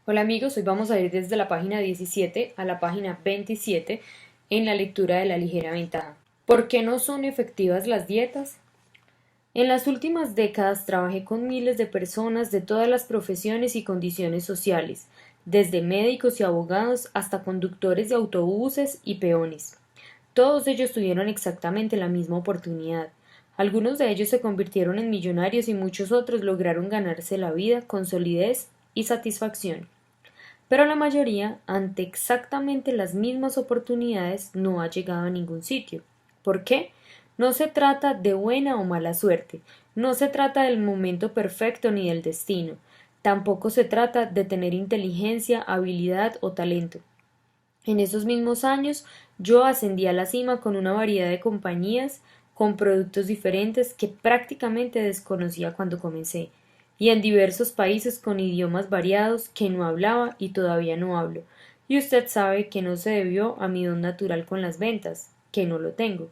Hola amigos, hoy vamos a ir desde la página 17 a la página 27 en la lectura de la ligera ventaja. ¿Por qué no son efectivas las dietas? En las últimas décadas trabajé con miles de personas de todas las profesiones y condiciones sociales, desde médicos y abogados hasta conductores de autobuses y peones. Todos ellos tuvieron exactamente la misma oportunidad. Algunos de ellos se convirtieron en millonarios y muchos otros lograron ganarse la vida con solidez y satisfacción. Pero la mayoría, ante exactamente las mismas oportunidades, no ha llegado a ningún sitio. ¿Por qué? No se trata de buena o mala suerte, no se trata del momento perfecto ni del destino, tampoco se trata de tener inteligencia, habilidad o talento. En esos mismos años yo ascendí a la cima con una variedad de compañías, con productos diferentes que prácticamente desconocía cuando comencé, y en diversos países con idiomas variados que no hablaba y todavía no hablo. Y usted sabe que no se debió a mi don natural con las ventas, que no lo tengo.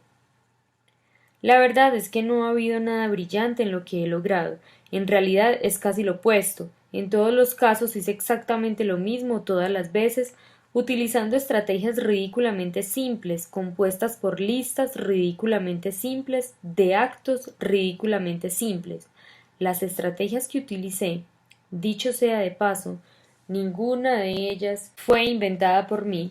La verdad es que no ha habido nada brillante en lo que he logrado. En realidad es casi lo opuesto. En todos los casos hice exactamente lo mismo todas las veces, utilizando estrategias ridículamente simples, compuestas por listas ridículamente simples, de actos ridículamente simples. Las estrategias que utilicé, dicho sea de paso, ninguna de ellas fue inventada por mí,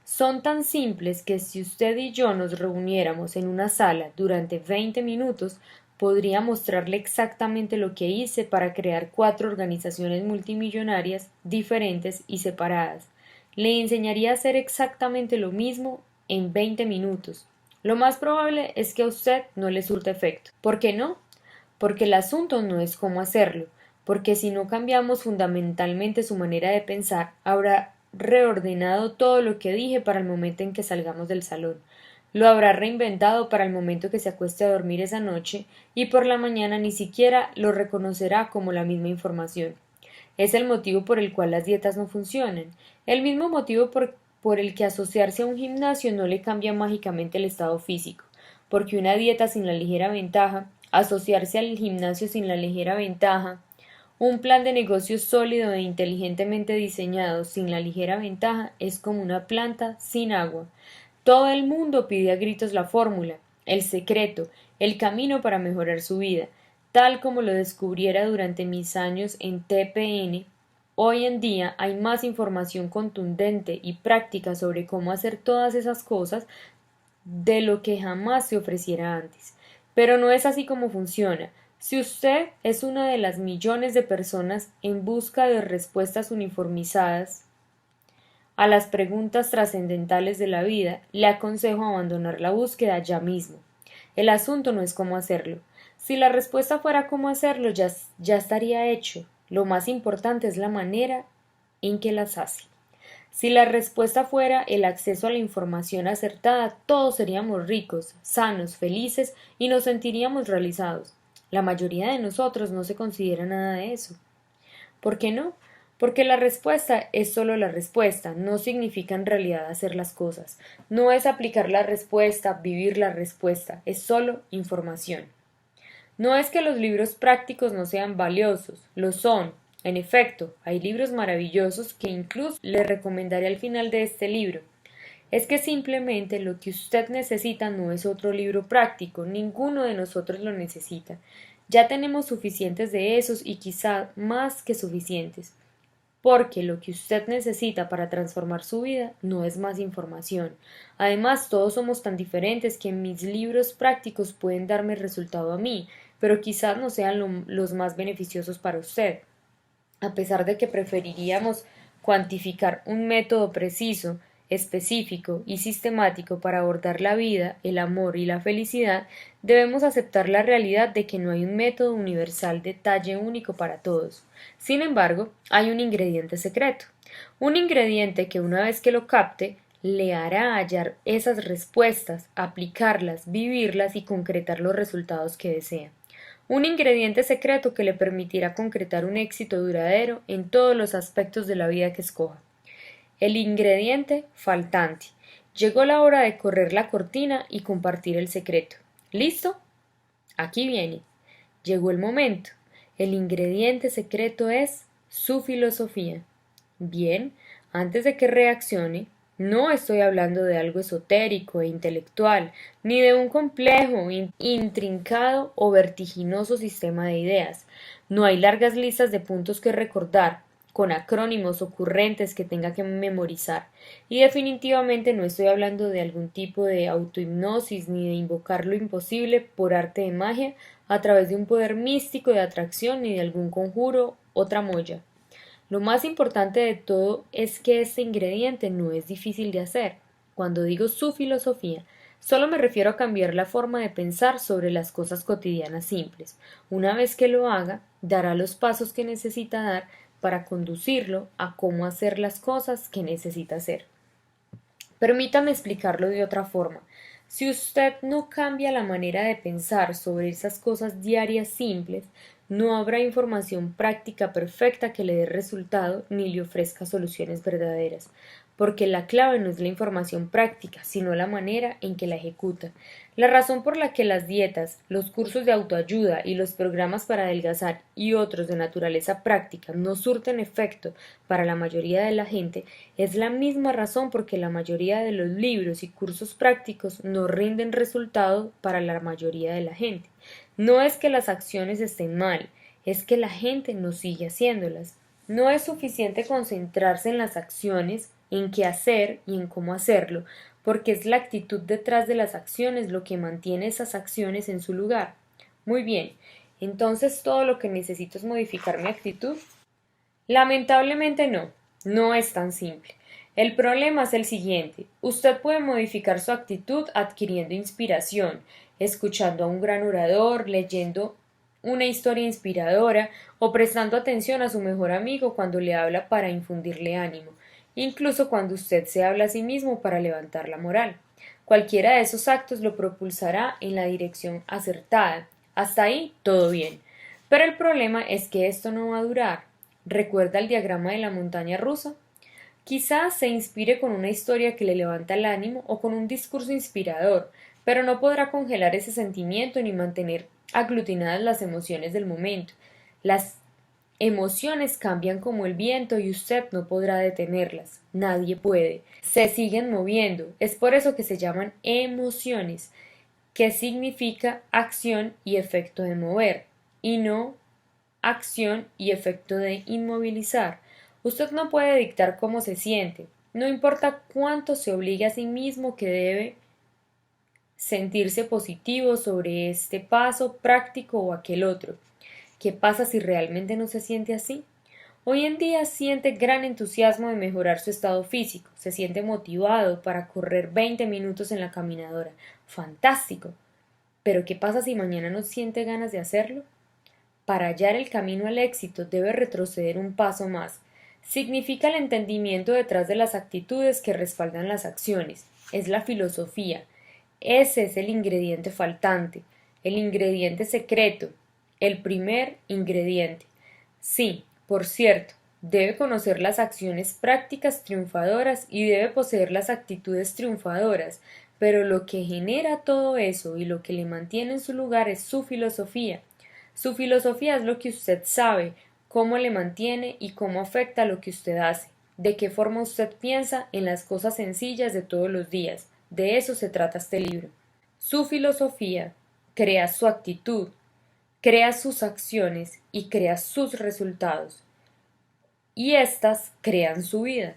son tan simples que si usted y yo nos reuniéramos en una sala durante 20 minutos, podría mostrarle exactamente lo que hice para crear 4 organizaciones multimillonarias diferentes y separadas. Le enseñaría a hacer exactamente lo mismo en 20 minutos. Lo más probable es que a usted no le surta efecto. ¿Por qué no? Porque el asunto no es cómo hacerlo, porque si no cambiamos fundamentalmente su manera de pensar, habrá reordenado todo lo que dije para el momento en que salgamos del salón. Lo habrá reinventado para el momento que se acueste a dormir esa noche y por la mañana ni siquiera lo reconocerá como la misma información. Es el motivo por el cual las dietas no funcionan, el mismo motivo por el que asociarse a un gimnasio no le cambia mágicamente el estado físico, porque una dieta sin la ligera ventaja, asociarse al gimnasio sin la ligera ventaja, un plan de negocio sólido e inteligentemente diseñado sin la ligera ventaja es como una planta sin agua. Todo el mundo pide a gritos la fórmula, el secreto, el camino para mejorar su vida, tal como lo descubriera durante mis años en TPN. Hoy en día hay más información contundente y práctica sobre cómo hacer todas esas cosas de lo que jamás se ofreciera antes. Pero no es así como funciona. Si usted es una de las millones de personas en busca de respuestas uniformizadas a las preguntas trascendentales de la vida, le aconsejo abandonar la búsqueda ya mismo. El asunto no es cómo hacerlo. Si la respuesta fuera cómo hacerlo, ya estaría hecho. Lo más importante es la manera en que las hace. Si la respuesta fuera el acceso a la información acertada, todos seríamos ricos, sanos, felices y nos sentiríamos realizados. La mayoría de nosotros no se considera nada de eso. ¿Por qué no? Porque la respuesta es solo la respuesta, no significa en realidad hacer las cosas. No es aplicar la respuesta, vivir la respuesta, es solo información. No es que los libros prácticos no sean valiosos, lo son. En efecto, hay libros maravillosos que incluso le recomendaré al final de este libro. Es que simplemente lo que usted necesita no es otro libro práctico, ninguno de nosotros lo necesita. Ya tenemos suficientes de esos y quizá más que suficientes. Porque lo que usted necesita para transformar su vida no es más información. Además, todos somos tan diferentes que mis libros prácticos pueden darme resultado a mí, pero quizás no sean los más beneficiosos para usted. A pesar de que preferiríamos cuantificar un método preciso, específico y sistemático para abordar la vida, el amor y la felicidad, debemos aceptar la realidad de que no hay un método universal de talle único para todos. Sin embargo, hay un ingrediente secreto, un ingrediente que una vez que lo capte, le hará hallar esas respuestas, aplicarlas, vivirlas y concretar los resultados que desea. Un ingrediente secreto que le permitirá concretar un éxito duradero en todos los aspectos de la vida que escoja. El ingrediente faltante. Llegó la hora de correr la cortina y compartir el secreto. ¿Listo? Aquí viene. Llegó el momento. El ingrediente secreto es su filosofía. Bien, antes de que reaccione, no estoy hablando de algo esotérico e intelectual, ni de un complejo, intrincado o vertiginoso sistema de ideas. No hay largas listas de puntos que recordar, con acrónimos ocurrentes que tenga que memorizar. Y definitivamente no estoy hablando de algún tipo de autohipnosis ni de invocar lo imposible por arte de magia a través de un poder místico de atracción ni de algún conjuro o tramoya. Lo más importante de todo es que este ingrediente no es difícil de hacer. Cuando digo su filosofía, solo me refiero a cambiar la forma de pensar sobre las cosas cotidianas simples. Una vez que lo haga, dará los pasos que necesita dar para conducirlo a cómo hacer las cosas que necesita hacer. Permítame explicarlo de otra forma. Si usted no cambia la manera de pensar sobre esas cosas diarias simples, no habrá información práctica perfecta que le dé resultado ni le ofrezca soluciones verdaderas, porque la clave no es la información práctica, sino la manera en que la ejecuta. La razón por la que las dietas, los cursos de autoayuda y los programas para adelgazar y otros de naturaleza práctica no surten efecto para la mayoría de la gente es la misma razón por que la mayoría de los libros y cursos prácticos no rinden resultado para la mayoría de la gente. No es que las acciones estén mal, es que la gente no sigue haciéndolas. No es suficiente concentrarse en las acciones, en qué hacer y en cómo hacerlo, porque es la actitud detrás de las acciones lo que mantiene esas acciones en su lugar. Muy bien, entonces todo lo que necesito es modificar mi actitud. Lamentablemente no, no es tan simple. El problema es el siguiente. Usted puede modificar su actitud adquiriendo inspiración, escuchando a un gran orador, leyendo una historia inspiradora o prestando atención a su mejor amigo cuando le habla para infundirle ánimo, incluso cuando usted se habla a sí mismo para levantar la moral. Cualquiera de esos actos lo propulsará en la dirección acertada. Hasta ahí todo bien. Pero el problema es que esto no va a durar. ¿Recuerda el diagrama de la montaña rusa? Quizás se inspire con una historia que le levanta el ánimo o con un discurso inspirador, pero no podrá congelar ese sentimiento ni mantener aglutinadas las emociones del momento. Las emociones cambian como el viento y usted no podrá detenerlas. Nadie puede. Se siguen moviendo. Es por eso que se llaman emociones, que significa acción y efecto de mover, y no acción y efecto de inmovilizar. Usted no puede dictar cómo se siente, no importa cuánto se obligue a sí mismo que debe sentirse positivo sobre este paso práctico o aquel otro. ¿Qué pasa si realmente no se siente así? Hoy en día siente gran entusiasmo de mejorar su estado físico, se siente motivado para correr 20 minutos en la caminadora. ¡Fantástico! Pero ¿qué pasa si mañana no siente ganas de hacerlo? Para hallar el camino al éxito debe retroceder un paso más. Significa el entendimiento detrás de las actitudes que respaldan las acciones. Es la filosofía. Ese es el ingrediente faltante, el ingrediente secreto, el primer ingrediente. Sí, por cierto, debe conocer las acciones prácticas triunfadoras y debe poseer las actitudes triunfadoras, pero lo que genera todo eso y lo que le mantiene en su lugar es su filosofía. Su filosofía es lo que usted sabe, cómo le mantiene y cómo afecta lo que usted hace, de qué forma usted piensa en las cosas sencillas de todos los días. De eso se trata este libro. Su filosofía crea su actitud, crea sus acciones y crea sus resultados. Y éstas crean su vida.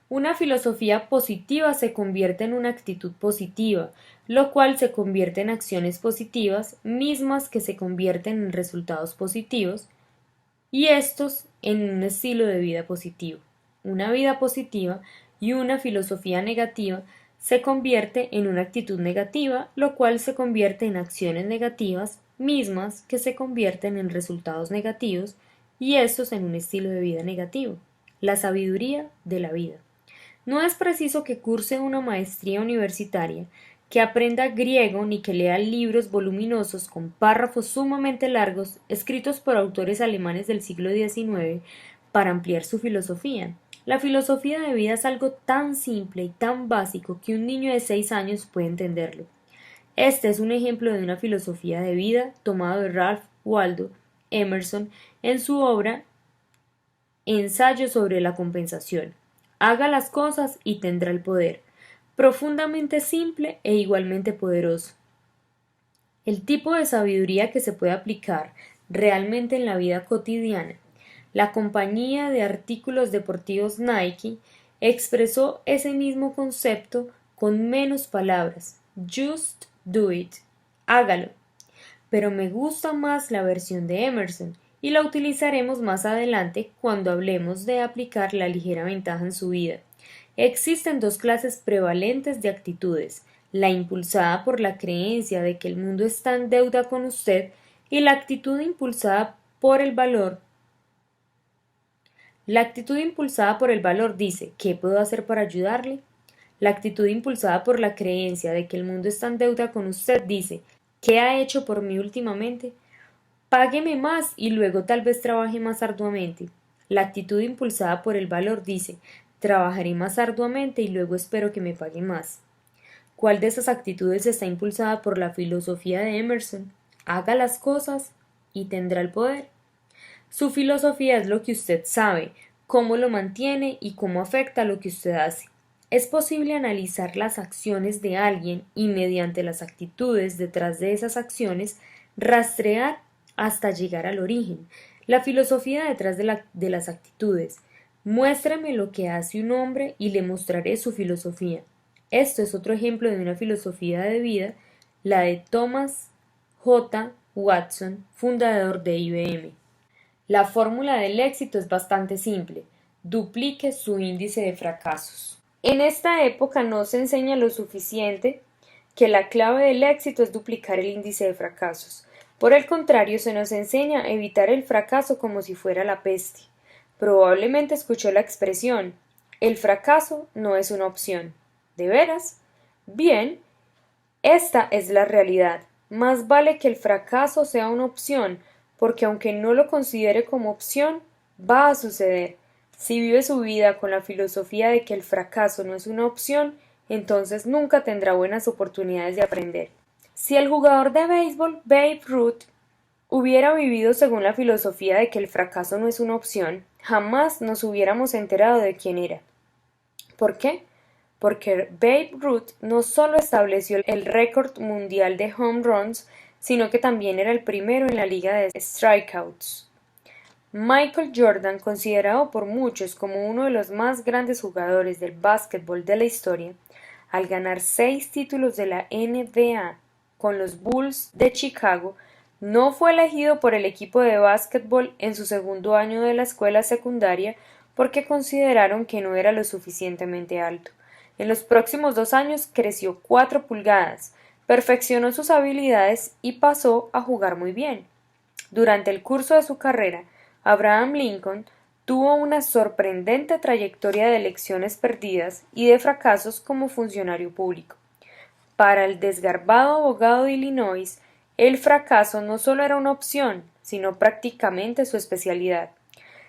Una filosofía positiva se convierte en una actitud positiva, lo cual se convierte en acciones positivas, mismas que se convierten en resultados positivos, y estos en un estilo de vida positivo. Una vida positiva y una filosofía negativa se convierte en una actitud negativa, lo cual se convierte en acciones negativas, mismas que se convierten en resultados negativos, y estos en un estilo de vida negativo. La sabiduría de la vida. No es preciso que curse una maestría universitaria, que aprenda griego ni que lea libros voluminosos con párrafos sumamente largos escritos por autores alemanes del siglo XIX para ampliar su filosofía. La filosofía de vida es algo tan simple y tan básico que un niño de 6 años puede entenderlo. Este es un ejemplo de una filosofía de vida tomado de Ralph Waldo Emerson en su obra Ensayo sobre la compensación. Haga las cosas y tendrá el poder. Profundamente simple e igualmente poderoso. El tipo de sabiduría que se puede aplicar realmente en la vida cotidiana. La compañía de artículos deportivos Nike expresó ese mismo concepto con menos palabras. Just do it. Hágalo. Pero me gusta más la versión de Emerson y la utilizaremos más adelante cuando hablemos de aplicar la ligera ventaja en su vida. Existen dos clases prevalentes de actitudes, la impulsada por la creencia de que el mundo está en deuda con usted y la actitud impulsada por el valor. La actitud impulsada por el valor dice, ¿qué puedo hacer para ayudarle? La actitud impulsada por la creencia de que el mundo está en deuda con usted dice, ¿qué ha hecho por mí últimamente? Págueme más y luego tal vez trabaje más arduamente. La actitud impulsada por el valor dice, trabajaré más arduamente y luego espero que me pague más. ¿Cuál de esas actitudes está impulsada por la filosofía de Emerson? Haga las cosas y tendrá el poder. Su filosofía es lo que usted sabe, cómo lo mantiene y cómo afecta lo que usted hace. Es posible analizar las acciones de alguien y mediante las actitudes detrás de esas acciones rastrear hasta llegar al origen. La filosofía detrás de las actitudes. Muéstrame lo que hace un hombre y le mostraré su filosofía. Esto es otro ejemplo de una filosofía de vida, la de Thomas J. Watson, fundador de IBM. La fórmula del éxito es bastante simple. Duplique su índice de fracasos. En esta época no se enseña lo suficiente que la clave del éxito es duplicar el índice de fracasos. Por el contrario, se nos enseña a evitar el fracaso como si fuera la peste. Probablemente escuchó la expresión, el fracaso no es una opción. ¿De veras? Bien, esta es la realidad. Más vale que el fracaso sea una opción, porque aunque no lo considere como opción, va a suceder. Si vive su vida con la filosofía de que el fracaso no es una opción, entonces nunca tendrá buenas oportunidades de aprender. Si el jugador de béisbol Babe Ruth hubiera vivido según la filosofía de que el fracaso no es una opción, jamás nos hubiéramos enterado de quién era. ¿Por qué? Porque Babe Ruth no solo estableció el récord mundial de home runs, sino que también era el primero en la liga de strikeouts. Michael Jordan, considerado por muchos como uno de los más grandes jugadores del básquetbol de la historia, al ganar 6 títulos de la NBA con los Bulls de Chicago, no fue elegido por el equipo de básquetbol en su segundo año de la escuela secundaria porque consideraron que no era lo suficientemente alto. En los próximos 2 años creció 4 pulgadas, perfeccionó sus habilidades y pasó a jugar muy bien. Durante el curso de su carrera, Abraham Lincoln tuvo una sorprendente trayectoria de elecciones perdidas y de fracasos como funcionario público. Para el desgarbado abogado de Illinois, el fracaso no solo era una opción, sino prácticamente su especialidad.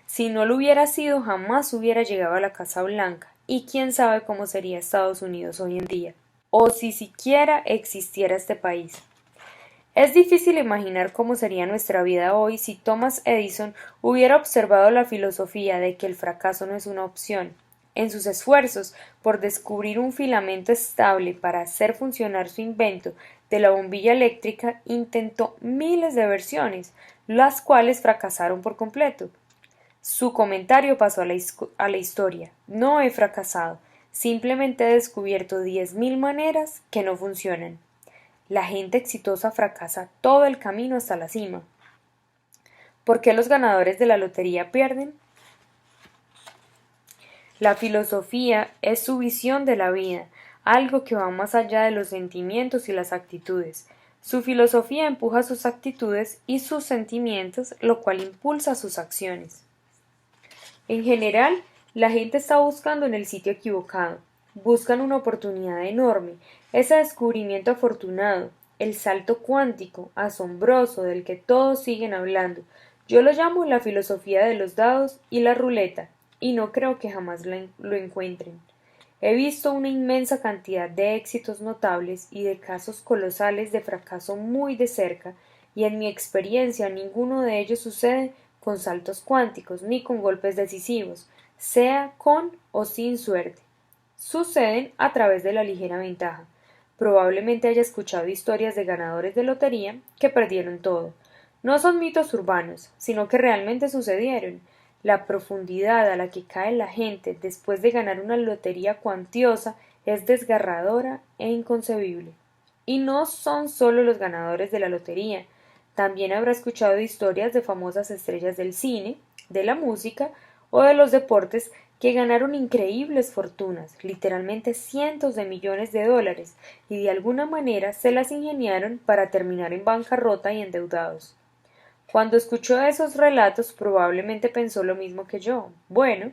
Si no lo hubiera sido, jamás hubiera llegado a la Casa Blanca, y quién sabe cómo sería Estados Unidos hoy en día, o si siquiera existiera este país. Es difícil imaginar cómo sería nuestra vida hoy si Thomas Edison hubiera observado la filosofía de que el fracaso no es una opción. En sus esfuerzos por descubrir un filamento estable para hacer funcionar su invento de la bombilla eléctrica, intentó miles de versiones, las cuales fracasaron por completo. Su comentario pasó a la historia. No he fracasado, simplemente he descubierto 10.000 maneras que no funcionan. La gente exitosa fracasa todo el camino hasta la cima. ¿Por qué los ganadores de la lotería pierden? La filosofía es su visión de la vida, algo que va más allá de los sentimientos y las actitudes. Su filosofía empuja sus actitudes y sus sentimientos, lo cual impulsa sus acciones. En general, la gente está buscando en el sitio equivocado. Buscan una oportunidad enorme, ese descubrimiento afortunado, el salto cuántico, asombroso, del que todos siguen hablando. Yo lo llamo la filosofía de los dados y la ruleta, y no creo que jamás lo encuentren. He visto una inmensa cantidad de éxitos notables y de casos colosales de fracaso muy de cerca, y en mi experiencia ninguno de ellos sucede con saltos cuánticos ni con golpes decisivos, sea con o sin suerte. Suceden a través de la ligera ventaja. Probablemente haya escuchado historias de ganadores de lotería que perdieron todo. No son mitos urbanos, sino que realmente sucedieron. La profundidad a la que cae la gente después de ganar una lotería cuantiosa es desgarradora e inconcebible. Y no son solo los ganadores de la lotería. También habrá escuchado historias de famosas estrellas del cine, de la música o de los deportes que ganaron increíbles fortunas, literalmente cientos de millones de dólares, y de alguna manera se las ingeniaron para terminar en bancarrota y endeudados. Cuando escuchó esos relatos probablemente pensó lo mismo que yo. Bueno,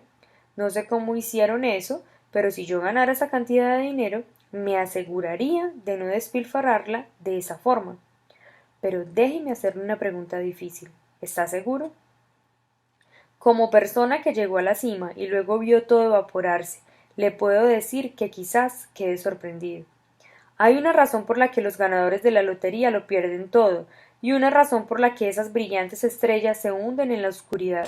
no sé cómo hicieron eso, pero si yo ganara esa cantidad de dinero, me aseguraría de no despilfarrarla de esa forma. Pero déjeme hacerle una pregunta difícil. ¿Está seguro? Como persona que llegó a la cima y luego vio todo evaporarse, le puedo decir que quizás quede sorprendido. Hay una razón por la que los ganadores de la lotería lo pierden todo, y una razón por la que esas brillantes estrellas se hunden en la oscuridad.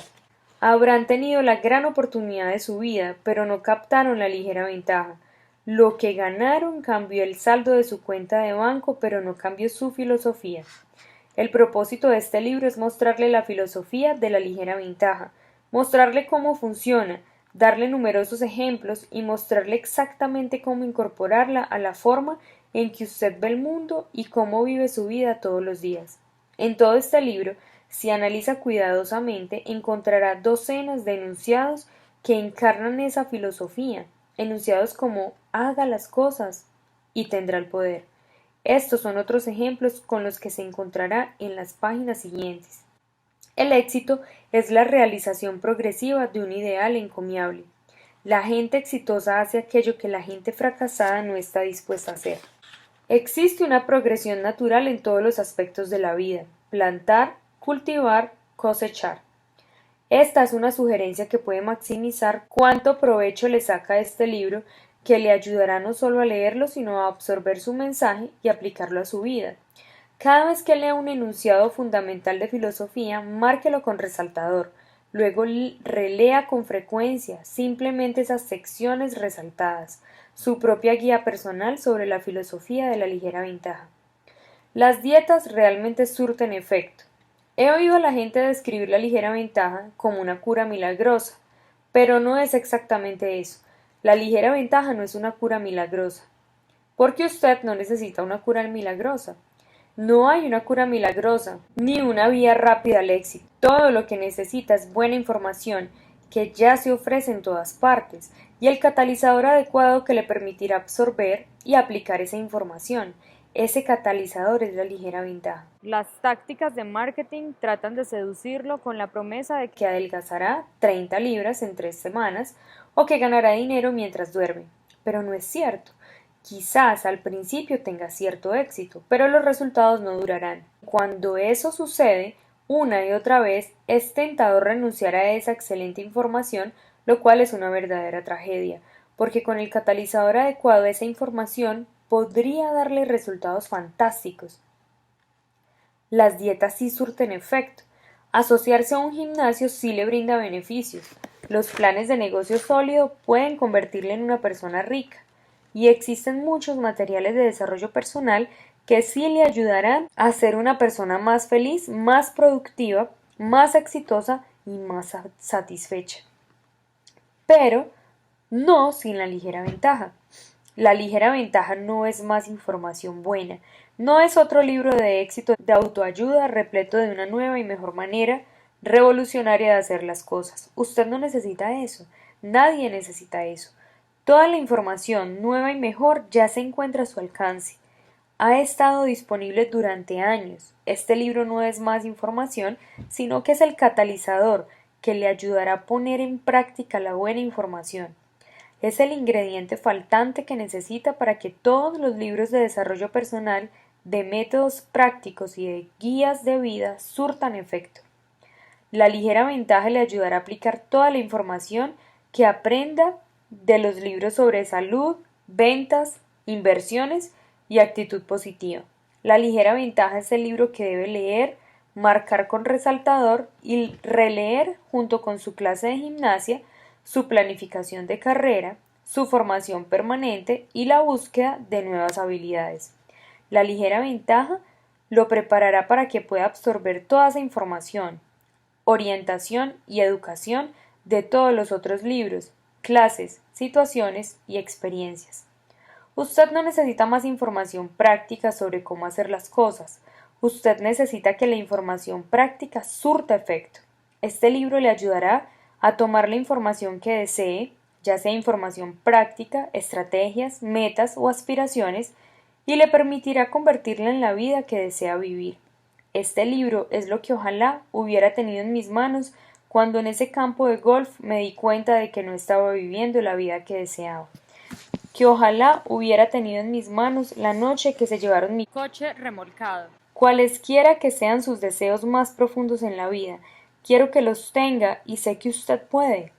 Habrán tenido la gran oportunidad de su vida, pero no captaron la ligera ventaja. Lo que ganaron cambió el saldo de su cuenta de banco, pero no cambió su filosofía. El propósito de este libro es mostrarle la filosofía de la ligera ventaja, mostrarle cómo funciona, darle numerosos ejemplos y mostrarle exactamente cómo incorporarla a la forma en que usted ve el mundo y cómo vive su vida todos los días. En todo este libro, si analiza cuidadosamente, encontrará docenas de enunciados que encarnan esa filosofía, enunciados como haga las cosas y tendrá el poder. Estos son otros ejemplos con los que se encontrará en las páginas siguientes. El éxito es la realización progresiva de un ideal encomiable. La gente exitosa hace aquello que la gente fracasada no está dispuesta a hacer. Existe una progresión natural en todos los aspectos de la vida: plantar, cultivar, cosechar. Esta es una sugerencia que puede maximizar cuánto provecho le saca a este libro, que le ayudará no solo a leerlo, sino a absorber su mensaje y aplicarlo a su vida. Cada vez que lea un enunciado fundamental de filosofía, márquelo con resaltador. Luego relea con frecuencia simplemente esas secciones resaltadas, su propia guía personal sobre la filosofía de la ligera ventaja. Las dietas realmente surten efecto. He oído a la gente describir la ligera ventaja como una cura milagrosa, pero no es exactamente eso. La ligera ventaja no es una cura milagrosa, porque usted no necesita una cura milagrosa. No hay una cura milagrosa, ni una vía rápida al éxito. Todo lo que necesita es buena información, que ya se ofrece en todas partes, y el catalizador adecuado que le permitirá absorber y aplicar esa información. Ese catalizador es la ligera ventaja. Las tácticas de marketing tratan de seducirlo con la promesa de que adelgazará 30 libras en 3 semanas o que ganará dinero mientras duerme. Pero no es cierto. Quizás al principio tenga cierto éxito, pero los resultados no durarán. Cuando eso sucede, una y otra vez, es tentador renunciar a esa excelente información, lo cual es una verdadera tragedia, porque con el catalizador adecuado esa información podría darle resultados fantásticos. Las dietas sí surten efecto. Asociarse a un gimnasio sí le brinda beneficios. Los planes de negocio sólido pueden convertirle en una persona rica. Y existen muchos materiales de desarrollo personal que sí le ayudarán a ser una persona más feliz, más productiva, más exitosa y más satisfecha. Pero no sin la ligera ventaja. La ligera ventaja no es más información buena, no es otro libro de éxito de autoayuda repleto de una nueva y mejor manera revolucionaria de hacer las cosas. Usted no necesita eso, nadie necesita eso. Toda la información nueva y mejor ya se encuentra a su alcance. Ha estado disponible durante años. Este libro no es más información, sino que es el catalizador que le ayudará a poner en práctica la buena información. Es el ingrediente faltante que necesita para que todos los libros de desarrollo personal, de métodos prácticos y de guías de vida surtan efecto. La ligera ventaja le ayudará a aplicar toda la información que aprenda de los libros sobre salud, ventas, inversiones y actitud positiva. La ligera ventaja es el libro que debe leer, marcar con resaltador y releer junto con su clase de gimnasia, su planificación de carrera, su formación permanente y la búsqueda de nuevas habilidades. La ligera ventaja lo preparará para que pueda absorber toda esa información, orientación y educación de todos los otros libros, clases, situaciones y experiencias. Usted no necesita más información práctica sobre cómo hacer las cosas. Usted necesita que la información práctica surta efecto. Este libro le ayudará a tomar la información que desee, ya sea información práctica, estrategias, metas o aspiraciones, y le permitirá convertirla en la vida que desea vivir. Este libro es lo que ojalá hubiera tenido en mis manos cuando en ese campo de golf me di cuenta de que no estaba viviendo la vida que deseaba. Que ojalá hubiera tenido en mis manos la noche que se llevaron mi coche remolcado. Cualesquiera que sean sus deseos más profundos en la vida, quiero que los tenga y sé que usted puede.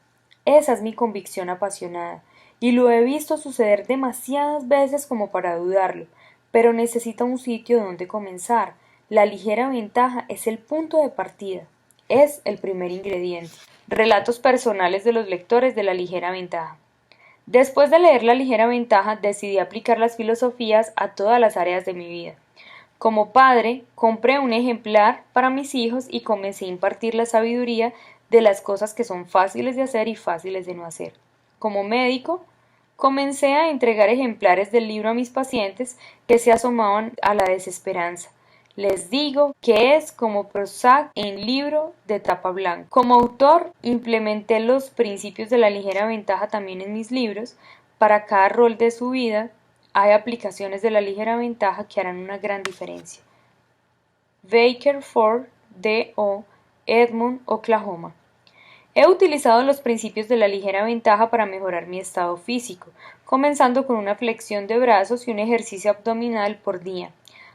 Esa es mi convicción apasionada, y lo he visto suceder demasiadas veces como para dudarlo, pero necesita un sitio donde comenzar. La ligera ventaja es el punto de partida, es el primer ingrediente. Relatos personales de los lectores de La ligera ventaja. Después de leer La ligera ventaja, decidí aplicar las filosofías a todas las áreas de mi vida. Como padre, compré un ejemplar para mis hijos y comencé a impartir la sabiduría de las cosas que son fáciles de hacer y fáciles de no hacer. Como médico, comencé a entregar ejemplares del libro a mis pacientes que se asomaban a la desesperanza. Les digo que es como Prozac en libro de tapa blanca. Como autor, implementé los principios de la ligera ventaja también en mis libros. Para cada rol de su vida, hay aplicaciones de la ligera ventaja que harán una gran diferencia. Baker Ford, D.O., Edmond, Oklahoma. He utilizado los principios de la ligera ventaja para mejorar mi estado físico, comenzando con una flexión de brazos y un ejercicio abdominal por día,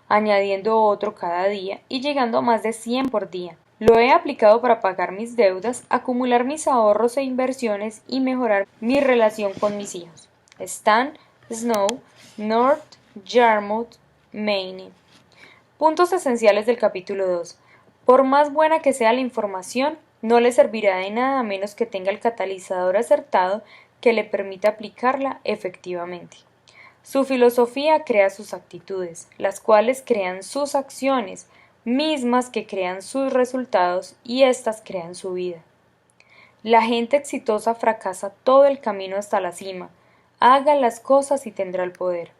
añadiendo otro cada día y llegando a más de 100 por día. Lo he aplicado para pagar mis deudas, acumular mis ahorros e inversiones y mejorar mi relación con mis hijos. Stan Snow, North Yarmouth, Maine. Puntos esenciales del capítulo 2. Por más buena que sea la información, no le servirá de nada a menos que tenga el catalizador acertado que le permita aplicarla efectivamente. Su filosofía crea sus actitudes, las cuales crean sus acciones, mismas que crean sus resultados y éstas crean su vida. La gente exitosa fracasa todo el camino hasta la cima. Haga las cosas y tendrá el poder.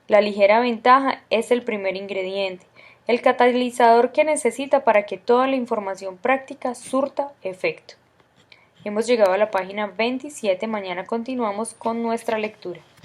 La ligera ventaja es el primer ingrediente, el catalizador que necesita para que toda la información práctica surta efecto. Hemos llegado a la página 27, mañana continuamos con nuestra lectura.